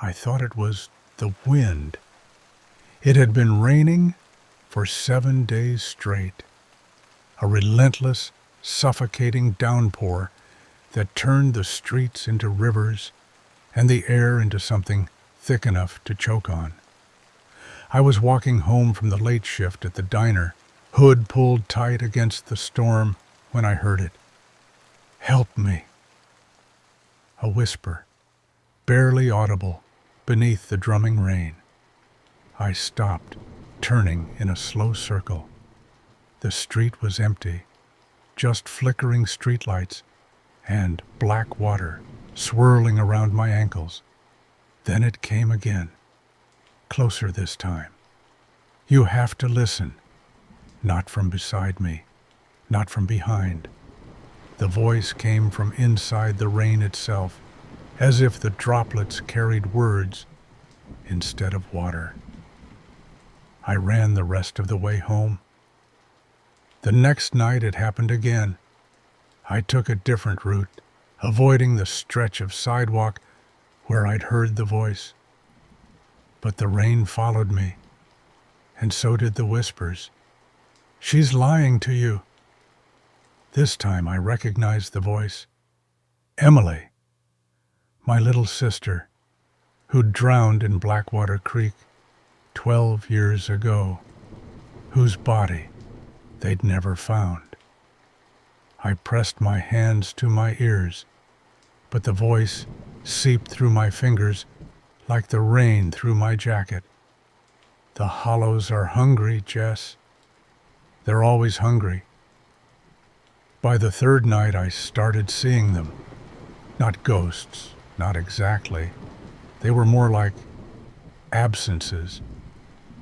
I thought it was the wind. It had been raining for 7 days straight, a relentless, suffocating downpour that turned the streets into rivers and the air into something thick enough to choke on. I was walking home from the late shift at the diner, hood pulled tight against the storm, when I heard it. "Help me." A whisper, barely audible, beneath the drumming rain. I stopped, turning in a slow circle. The street was empty, just flickering streetlights and black water swirling around my ankles. Then it came again, closer this time. "You have to listen." Not from beside me, not from behind. The voice came from inside the rain itself, as if the droplets carried words instead of water. I ran the rest of the way home. The next night it happened again. I took a different route, avoiding the stretch of sidewalk where I'd heard the voice. But the rain followed me, and so did the whispers. "She's lying to you." This time I recognized the voice. Emily, my little sister, who'd drowned in Blackwater Creek 12 years ago, whose body they'd never found. I pressed my hands to my ears, but the voice seeped through my fingers like the rain through my jacket. "The Hollows are hungry, Jess. They're always hungry." By the third night I started seeing them. Not ghosts, not exactly. They were more like absences,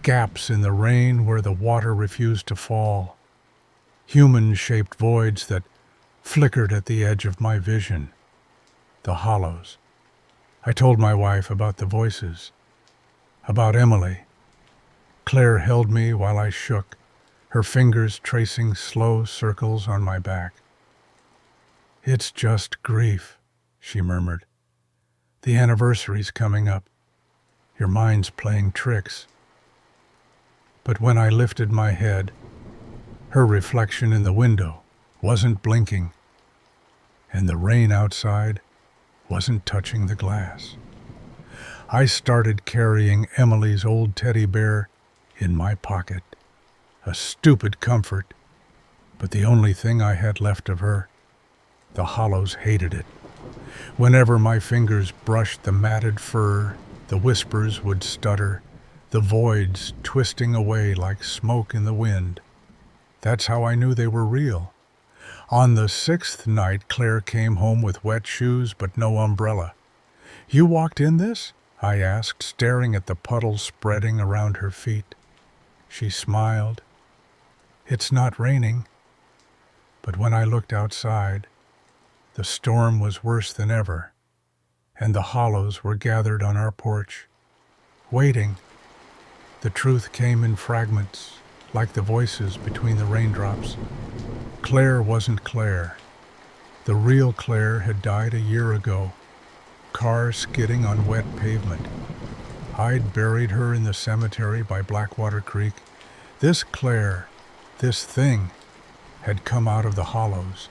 gaps in the rain where the water refused to fall, human-shaped voids that flickered at the edge of my vision. The Hollows. I told my wife about the voices, about Emily. Claire held me while I shook, her fingers tracing slow circles on my back. "It's just grief," she murmured. "The anniversary's coming up. Your mind's playing tricks." But when I lifted my head, her reflection in the window wasn't blinking, and the rain outside wasn't touching the glass. I started carrying Emily's old teddy bear in my pocket. A stupid comfort, but the only thing I had left of her. The Hollows hated it. Whenever my fingers brushed the matted fur, the whispers would stutter, the voids twisting away like smoke in the wind. That's how I knew they were real. On the 6th night, Claire came home with wet shoes but no umbrella. "You walked in this?" I asked, staring at the puddles spreading around her feet. She smiled. "It's not raining." But when I looked outside, the storm was worse than ever, and the Hollows were gathered on our porch, waiting. The truth came in fragments, like the voices between the raindrops. Claire wasn't Claire. The real Claire had died a year ago, car skidding on wet pavement. I'd buried her in the cemetery by Blackwater Creek. This Claire, this thing, had come out of the Hollows,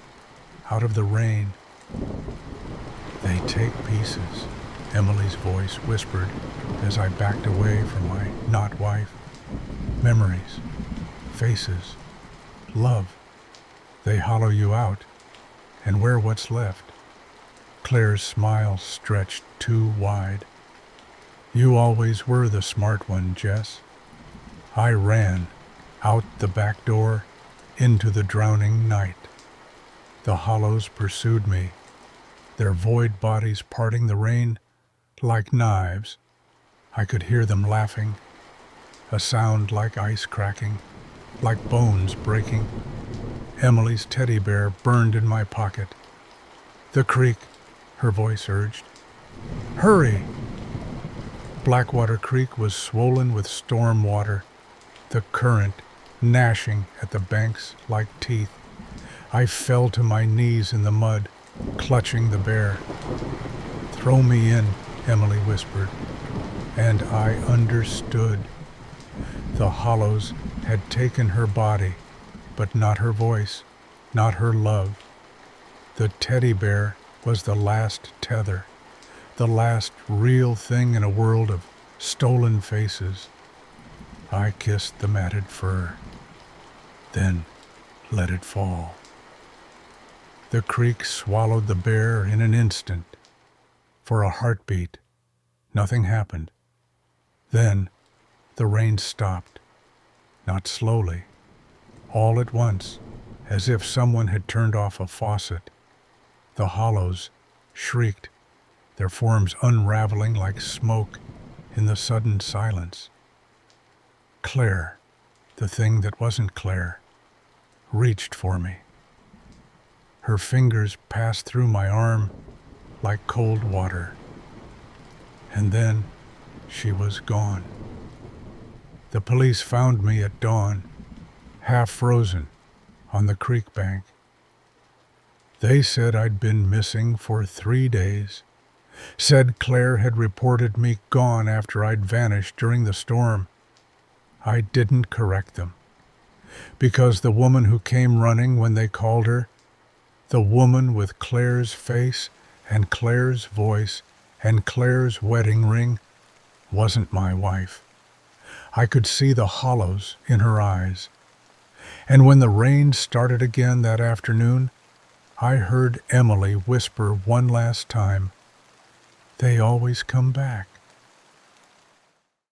out of the rain. "They take pieces," Emily's voice whispered as I backed away from my not wife. "Memories, faces, love. They hollow you out, and we're what's left." Claire's smile stretched too wide. "You always were the smart one, Jess." I ran, out the back door, into the drowning night. The Hollows pursued me, their void bodies parting the rain like knives. I could hear them laughing, a sound like ice cracking, like bones breaking. Emily's teddy bear burned in my pocket. "The creek," her voice urged. "Hurry!" Blackwater Creek was swollen with storm water, the current gnashing at the banks like teeth. I fell to my knees in the mud, clutching the bear. "Throw me in," Emily whispered, and I understood. The hollows had taken her body, but not her voice, not her love. The teddy bear was the last tether, the last real thing in a world of stolen faces. I kissed the matted fur, then let it fall. The creek swallowed the bear in an instant. For a heartbeat, nothing happened. Then the rain stopped, not slowly, all at once, as if someone had turned off a faucet. The hollows shrieked, their forms unraveling like smoke in the sudden silence. Claire, the thing that wasn't Claire, reached for me. Her fingers passed through my arm like cold water. And then she was gone. The police found me at dawn, half frozen, on the creek bank. They said I'd been missing for 3 days, said Claire had reported me gone after I'd vanished during the storm. I didn't correct them, because the woman who came running when they called her, the woman with Claire's face and Claire's voice and Claire's wedding ring, wasn't my wife. I could see the hollows in her eyes. And when the rain started again that afternoon, I heard Emily whisper one last time, "They always come back."